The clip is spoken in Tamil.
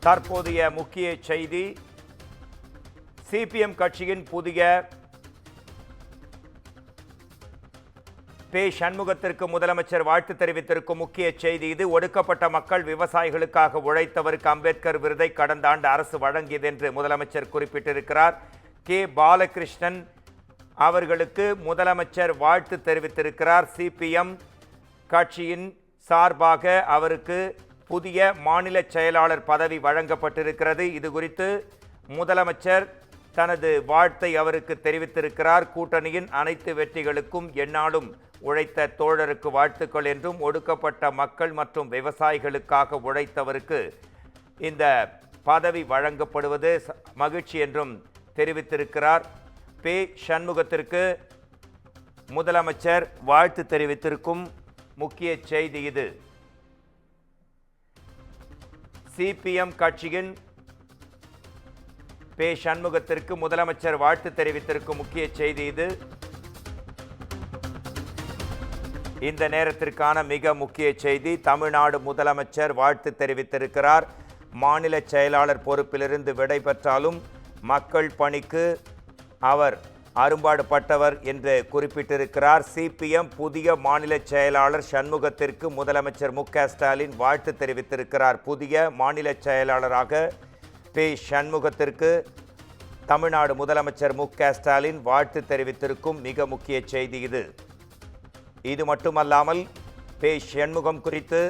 தற்போதைய முக்கிய செய்தி, சிபிஎம் கட்சியின் புதிய பே. சண்முகத்திற்கு முதலமைச்சர் வாழ்த்து தெரிவித்திருக்கும் முக்கிய செய்தி இது. ஒடுக்கப்பட்ட மக்கள், விவசாயிகளுக்காக உழைத்தவருக்கு அம்பேத்கர் விருதை கடந்த ஆண்டு அரசு வழங்கியது என்று முதலமைச்சர் குறிப்பிட்டிருக்கிறார். கே. பாலகிருஷ்ணன் அவர்களுக்கு முதலமைச்சர் வாழ்த்து தெரிவித்திருக்கிறார். சிபிஎம் கட்சியின் சார்பாக அவருக்கு புதிய மாநில செயலாளர் பதவி வழங்கப்பட்டிருக்கிறது. இது குறித்து முதலமைச்சர் தனது வாழ்த்தை அவருக்கு தெரிவித்திருக்கிறார். கூட்டணியின் அனைத்து வெற்றிகளுக்கும் எந்நாளும் உழைத்த தோழருக்கு வாழ்த்துக்கள் என்றும், ஒடுக்கப்பட்ட மக்கள் மற்றும் விவசாயிகளுக்காக உழைத்தவருக்கு இந்த பதவி வழங்கப்படுவது மகிழ்ச்சி என்றும் தெரிவித்திருக்கிறார். பே. சண்முகத்திற்கு முதலமைச்சர் வாழ்த்து தெரிவித்திருக்கும் முக்கிய செய்தி இது. சிபிஎம் கட்சியின் பே. சண்முகத்திற்கு முதலமைச்சர் வாழ்த்து தெரிவித்திருக்கும் முக்கிய செய்தி இது. இந்த நேரத்திற்கான மிக முக்கிய செய்தி, தமிழ்நாடு முதலமைச்சர் வாழ்த்து தெரிவித்திருக்கிறார். மாநில செயலாளர் பொறுப்பிலிருந்து விடைபெற்றாலும் மக்கள் பணிக்கு அவர் அரும்பாடுபட்டவர் என்று குறிப்பிட்டிருக்கிறார். சிபிஎம் புதிய மாநில செயலாளர் சண்முகத்திற்கு முதலமைச்சர் மு.க. ஸ்டாலின் வாழ்த்து தெரிவித்திருக்கிறார். புதிய மாநில செயலாளராக பே. சண்முகத்திற்கு தமிழ்நாடு முதலமைச்சர் மு.க. ஸ்டாலின் வாழ்த்து தெரிவித்திருக்கும் மிக முக்கிய செய்தி இது. இது மட்டுமல்லாமல் பே. சண்முகம் குறித்து